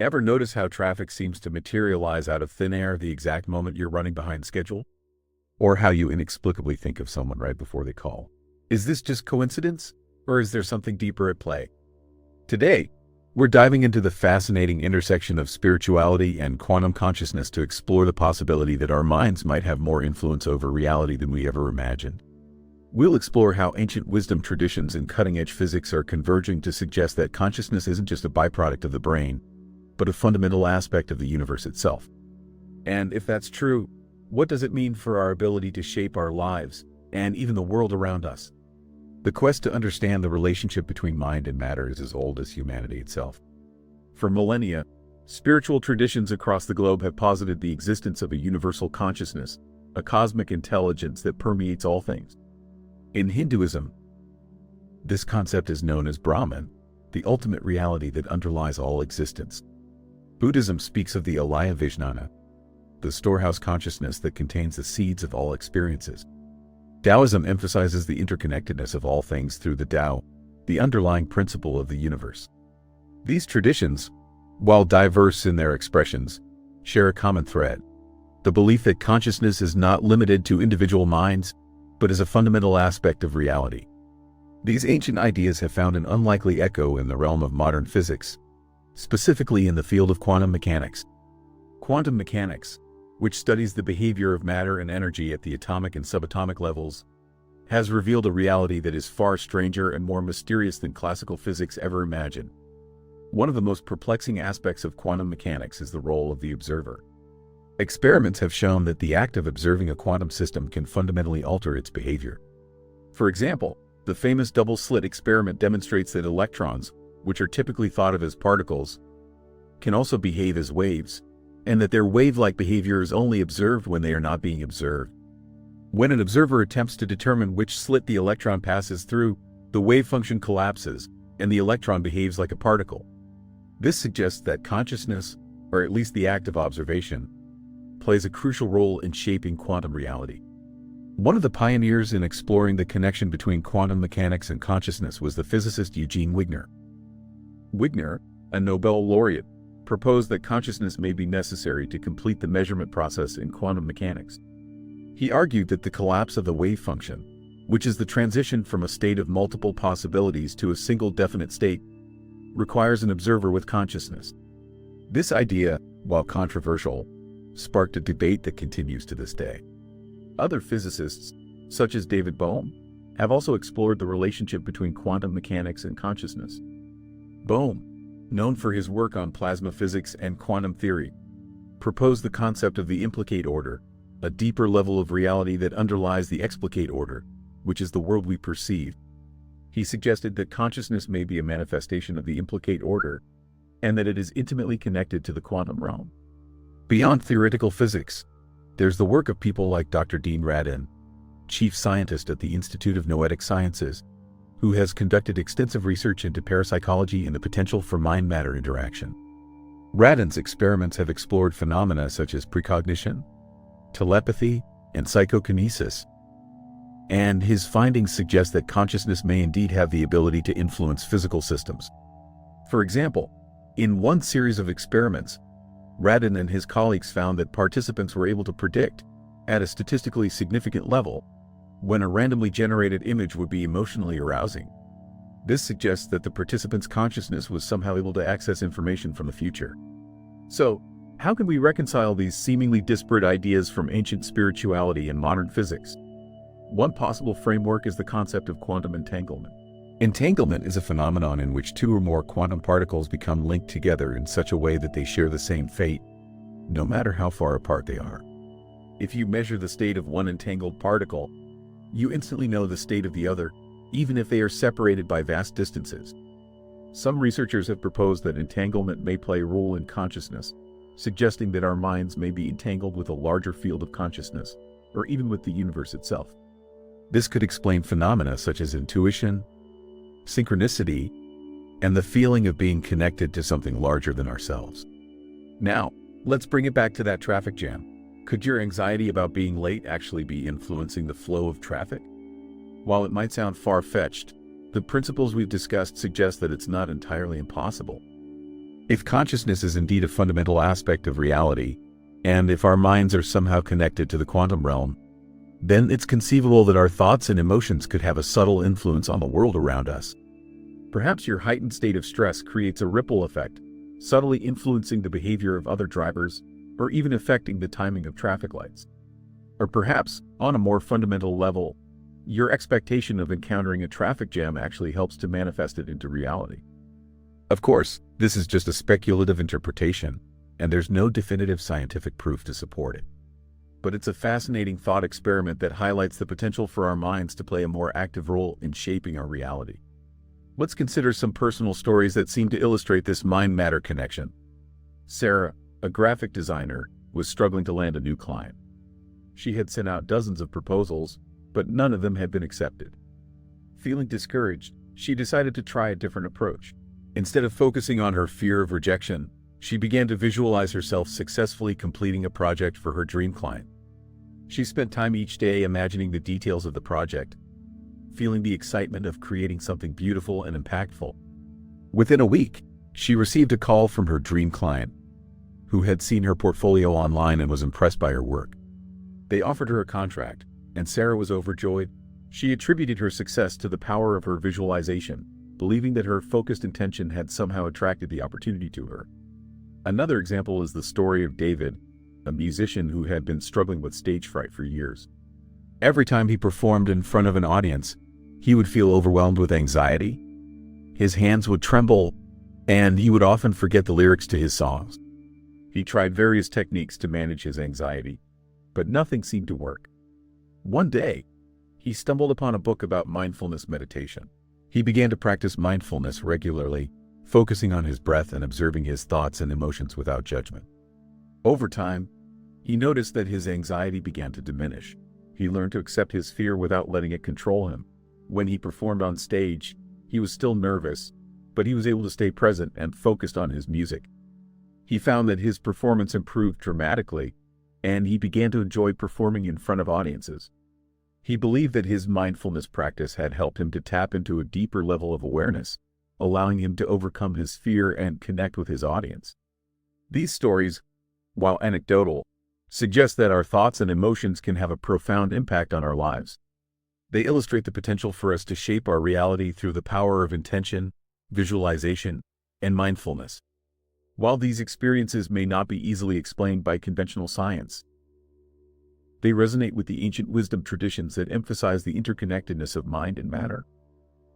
Ever notice how traffic seems to materialize out of thin air the exact moment you're running behind schedule? Or how you inexplicably think of someone right before they call? Is this just coincidence? Or is there something deeper at play? Today, we're diving into the fascinating intersection of spirituality and quantum consciousness to explore the possibility that our minds might have more influence over reality than we ever imagined. We'll explore how ancient wisdom traditions and cutting-edge physics are converging to suggest that consciousness isn't just a byproduct of the brain, but a fundamental aspect of the universe itself. And if that's true, what does it mean for our ability to shape our lives and even the world around us? The quest to understand the relationship between mind and matter is as old as humanity itself. For millennia, spiritual traditions across the globe have posited the existence of a universal consciousness, a cosmic intelligence that permeates all things. In Hinduism, this concept is known as Brahman, the ultimate reality that underlies all existence. Buddhism speaks of the Alaya Vijnana, the storehouse consciousness that contains the seeds of all experiences. Taoism emphasizes the interconnectedness of all things through the Tao, the underlying principle of the universe. These traditions, while diverse in their expressions, share a common thread: the belief that consciousness is not limited to individual minds, but is a fundamental aspect of reality. These ancient ideas have found an unlikely echo in the realm of modern physics, specifically in the field of quantum mechanics. Quantum mechanics, which studies the behavior of matter and energy at the atomic and subatomic levels, has revealed a reality that is far stranger and more mysterious than classical physics ever imagined. One of the most perplexing aspects of quantum mechanics is the role of the observer. Experiments have shown that the act of observing a quantum system can fundamentally alter its behavior. For example, the famous double-slit experiment demonstrates that electrons, which are typically thought of as particles, can also behave as waves, and that their wave-like behavior is only observed when they are not being observed. When an observer attempts to determine which slit the electron passes through, the wave function collapses, and the electron behaves like a particle. This suggests that consciousness, or at least the act of observation, plays a crucial role in shaping quantum reality. One of the pioneers in exploring the connection between quantum mechanics and consciousness was the physicist Eugene Wigner. Wigner, a Nobel laureate, proposed that consciousness may be necessary to complete the measurement process in quantum mechanics. He argued that the collapse of the wave function, which is the transition from a state of multiple possibilities to a single definite state, requires an observer with consciousness. This idea, while controversial, sparked a debate that continues to this day. Other physicists, such as David Bohm, have also explored the relationship between quantum mechanics and consciousness. Bohm, known for his work on plasma physics and quantum theory, proposed the concept of the implicate order, a deeper level of reality that underlies the explicate order, which is the world we perceive. He suggested that consciousness may be a manifestation of the implicate order, and that it is intimately connected to the quantum realm. Beyond theoretical physics, there's the work of people like Dr. Dean Radin, chief scientist at the Institute of Noetic Sciences, who has conducted extensive research into parapsychology and the potential for mind-matter interaction. Radin's experiments have explored phenomena such as precognition, telepathy, and psychokinesis, and his findings suggest that consciousness may indeed have the ability to influence physical systems. For example, in one series of experiments, Radin and his colleagues found that participants were able to predict, at a statistically significant level, when a randomly generated image would be emotionally arousing. This suggests that the participant's consciousness was somehow able to access information from the future. So, how can we reconcile these seemingly disparate ideas from ancient spirituality and modern physics? One possible framework is the concept of quantum entanglement. Entanglement is a phenomenon in which two or more quantum particles become linked together in such a way that they share the same fate, no matter how far apart they are. If you measure the state of one entangled particle, you instantly know the state of the other, even if they are separated by vast distances. Some researchers have proposed that entanglement may play a role in consciousness, suggesting that our minds may be entangled with a larger field of consciousness, or even with the universe itself. This could explain phenomena such as intuition, synchronicity, and the feeling of being connected to something larger than ourselves. Now, let's bring it back to that traffic jam. Could your anxiety about being late actually be influencing the flow of traffic? While it might sound far-fetched, the principles we've discussed suggest that it's not entirely impossible. If consciousness is indeed a fundamental aspect of reality, and if our minds are somehow connected to the quantum realm, then it's conceivable that our thoughts and emotions could have a subtle influence on the world around us. Perhaps your heightened state of stress creates a ripple effect, subtly influencing the behavior of other drivers, or even affecting the timing of traffic lights. Or perhaps, on a more fundamental level, your expectation of encountering a traffic jam actually helps to manifest it into reality. Of course, this is just a speculative interpretation, and there's no definitive scientific proof to support it. But it's a fascinating thought experiment that highlights the potential for our minds to play a more active role in shaping our reality. Let's consider some personal stories that seem to illustrate this mind-matter connection. Sarah, a graphic designer, was struggling to land a new client. She had sent out dozens of proposals, but none of them had been accepted. Feeling discouraged, she decided to try a different approach. Instead of focusing on her fear of rejection, she began to visualize herself successfully completing a project for her dream client. She spent time each day imagining the details of the project, feeling the excitement of creating something beautiful and impactful. Within a week, she received a call from her dream client, who had seen her portfolio online and was impressed by her work. They offered her a contract, and Sarah was overjoyed. She attributed her success to the power of her visualization, believing that her focused intention had somehow attracted the opportunity to her. Another example is the story of David, a musician who had been struggling with stage fright for years. Every time he performed in front of an audience, he would feel overwhelmed with anxiety. His hands would tremble, and he would often forget the lyrics to his songs. He tried various techniques to manage his anxiety, but nothing seemed to work. One day, he stumbled upon a book about mindfulness meditation. He began to practice mindfulness regularly, focusing on his breath and observing his thoughts and emotions without judgment. Over time, he noticed that his anxiety began to diminish. He learned to accept his fear without letting it control him. When he performed on stage, he was still nervous, but he was able to stay present and focused on his music. He found that his performance improved dramatically, and he began to enjoy performing in front of audiences. He believed that his mindfulness practice had helped him to tap into a deeper level of awareness, allowing him to overcome his fear and connect with his audience. These stories, while anecdotal, suggest that our thoughts and emotions can have a profound impact on our lives. They illustrate the potential for us to shape our reality through the power of intention, visualization, and mindfulness. While these experiences may not be easily explained by conventional science, they resonate with the ancient wisdom traditions that emphasize the interconnectedness of mind and matter.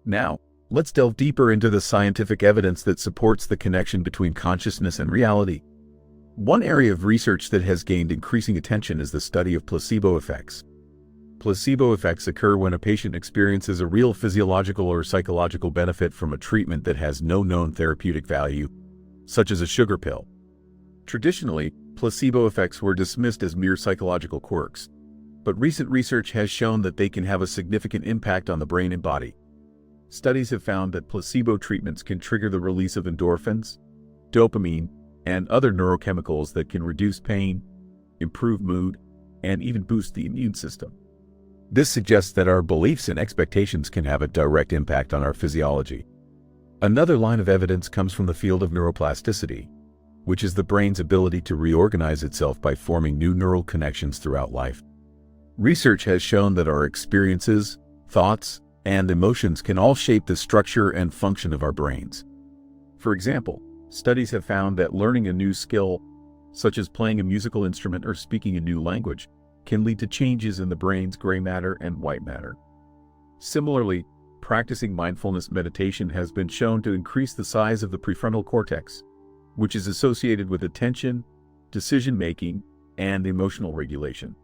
Now, let's delve deeper into the scientific evidence that supports the connection between consciousness and reality. One area of research that has gained increasing attention is the study of placebo effects. Placebo effects occur when a patient experiences a real physiological or psychological benefit from a treatment that has no known therapeutic value, such as a sugar pill. Traditionally, placebo effects were dismissed as mere psychological quirks, but recent research has shown that they can have a significant impact on the brain and body. Studies have found that placebo treatments can trigger the release of endorphins, dopamine, and other neurochemicals that can reduce pain, improve mood, and even boost the immune system. This suggests that our beliefs and expectations can have a direct impact on our physiology. Another line of evidence comes from the field of neuroplasticity, which is the brain's ability to reorganize itself by forming new neural connections throughout life. Research has shown that our experiences, thoughts, and emotions can all shape the structure and function of our brains. For example, studies have found that learning a new skill, such as playing a musical instrument or speaking a new language, can lead to changes in the brain's gray matter and white matter. Similarly, practicing mindfulness meditation has been shown to increase the size of the prefrontal cortex, which is associated with attention, decision-making, and emotional regulation.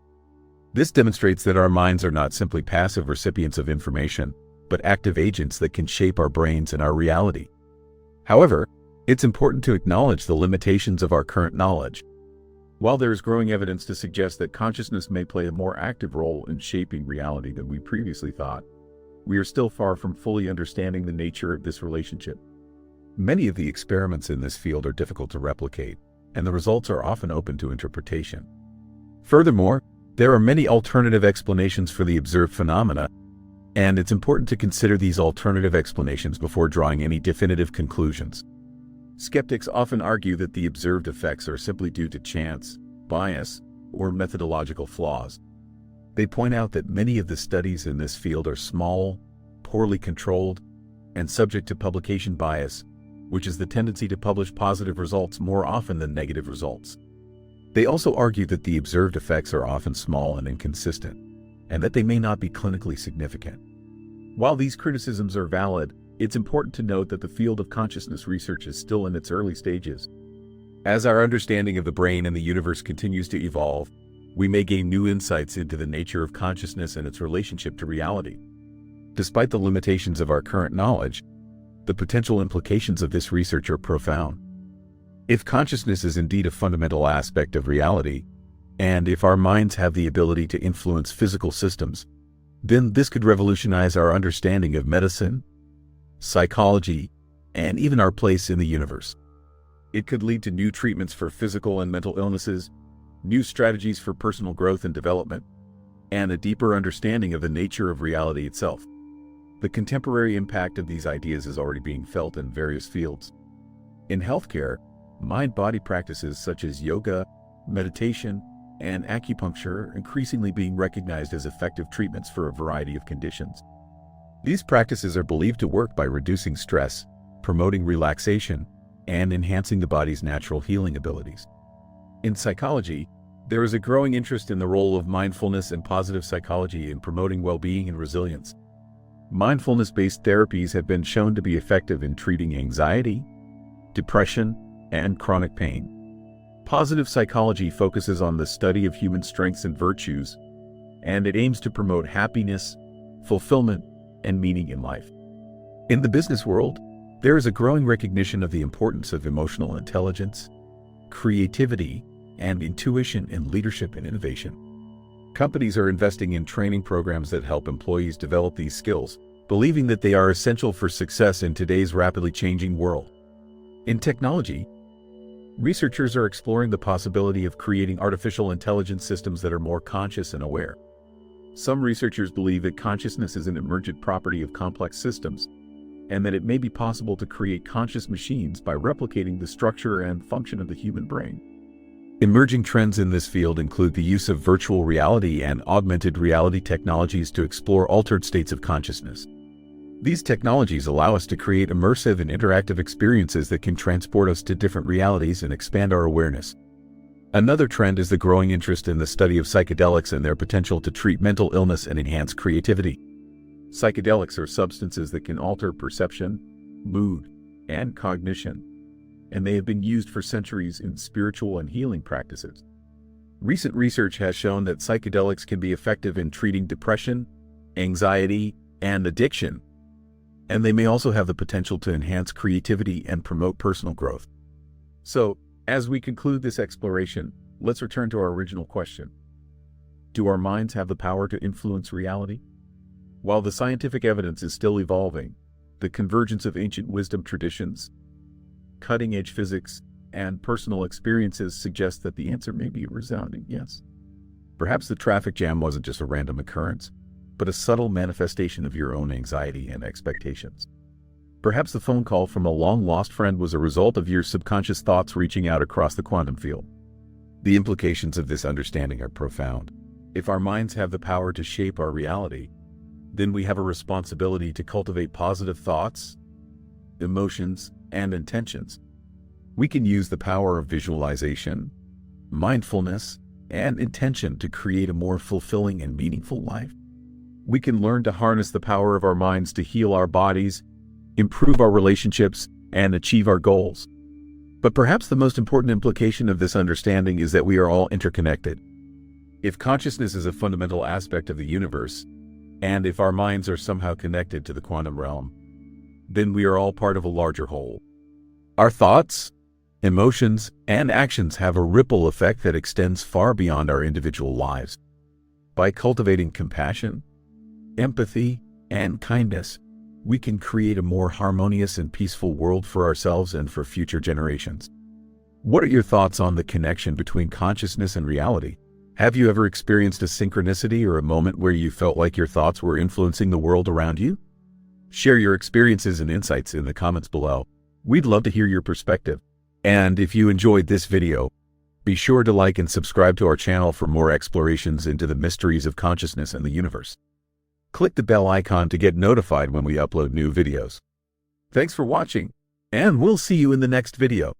This demonstrates that our minds are not simply passive recipients of information, but active agents that can shape our brains and our reality. However, it's important to acknowledge the limitations of our current knowledge. While there is growing evidence to suggest that consciousness may play a more active role in shaping reality than we previously thought, we are still far from fully understanding the nature of this relationship. Many of the experiments in this field are difficult to replicate, and the results are often open to interpretation. Furthermore, there are many alternative explanations for the observed phenomena, and it's important to consider these alternative explanations before drawing any definitive conclusions. Skeptics often argue that the observed effects are simply due to chance, bias, or methodological flaws. They point out that many of the studies in this field are small, poorly controlled, and subject to publication bias, which is the tendency to publish positive results more often than negative results. They also argue that the observed effects are often small and inconsistent, and that they may not be clinically significant. While these criticisms are valid, it's important to note that the field of consciousness research is still in its early stages. As our understanding of the brain and the universe continues to evolve, we may gain new insights into the nature of consciousness and its relationship to reality. Despite the limitations of our current knowledge, the potential implications of this research are profound. If consciousness is indeed a fundamental aspect of reality, and if our minds have the ability to influence physical systems, then this could revolutionize our understanding of medicine, psychology, and even our place in the universe. It could lead to new treatments for physical and mental illnesses, new strategies for personal growth and development, and a deeper understanding of the nature of reality itself. The contemporary impact of these ideas is already being felt in various fields. In healthcare, mind-body practices such as yoga, meditation, and acupuncture are increasingly being recognized as effective treatments for a variety of conditions. These practices are believed to work by reducing stress, promoting relaxation, and enhancing the body's natural healing abilities. In psychology, there is a growing interest in the role of mindfulness and positive psychology in promoting well-being and resilience. Mindfulness-based therapies have been shown to be effective in treating anxiety, depression, and chronic pain. Positive psychology focuses on the study of human strengths and virtues, and it aims to promote happiness, fulfillment, and meaning in life. In the business world, there is a growing recognition of the importance of emotional intelligence, creativity, and intuition in leadership and innovation. Companies are investing in training programs that help employees develop these skills, believing that they are essential for success in today's rapidly changing world. In technology, researchers are exploring the possibility of creating artificial intelligence systems that are more conscious and aware. Some researchers believe that consciousness is an emergent property of complex systems, and that it may be possible to create conscious machines by replicating the structure and function of the human brain. Emerging trends in this field include the use of virtual reality and augmented reality technologies to explore altered states of consciousness. These technologies allow us to create immersive and interactive experiences that can transport us to different realities and expand our awareness. Another trend is the growing interest in the study of psychedelics and their potential to treat mental illness and enhance creativity. Psychedelics are substances that can alter perception, mood, and cognition, and they have been used for centuries in spiritual and healing practices. Recent research has shown that psychedelics can be effective in treating depression, anxiety, and addiction, and they may also have the potential to enhance creativity and promote personal growth. So, as we conclude this exploration, let's return to our original question. Do our minds have the power to influence reality? While the scientific evidence is still evolving, the convergence of ancient wisdom traditions, cutting-edge physics, and personal experiences suggest that the answer may be a resounding yes. Perhaps the traffic jam wasn't just a random occurrence, but a subtle manifestation of your own anxiety and expectations. Perhaps the phone call from a long-lost friend was a result of your subconscious thoughts reaching out across the quantum field. The implications of this understanding are profound. If our minds have the power to shape our reality, then we have a responsibility to cultivate positive thoughts, emotions, and intentions. We can use the power of visualization, mindfulness, and intention to create a more fulfilling and meaningful life. We can learn to harness the power of our minds to heal our bodies, improve our relationships, and achieve our goals. But perhaps the most important implication of this understanding is that we are all interconnected. If consciousness is a fundamental aspect of the universe, and if our minds are somehow connected to the quantum realm, then we are all part of a larger whole. Our thoughts, emotions, and actions have a ripple effect that extends far beyond our individual lives. By cultivating compassion, empathy, and kindness, we can create a more harmonious and peaceful world for ourselves and for future generations. What are your thoughts on the connection between consciousness and reality? Have you ever experienced a synchronicity or a moment where you felt like your thoughts were influencing the world around you? Share your experiences and insights in the comments below. We'd love to hear your perspective. And if you enjoyed this video, be sure to like and subscribe to our channel for more explorations into the mysteries of consciousness and the universe. Click the bell icon to get notified when we upload new videos. Thanks for watching, and we'll see you in the next video.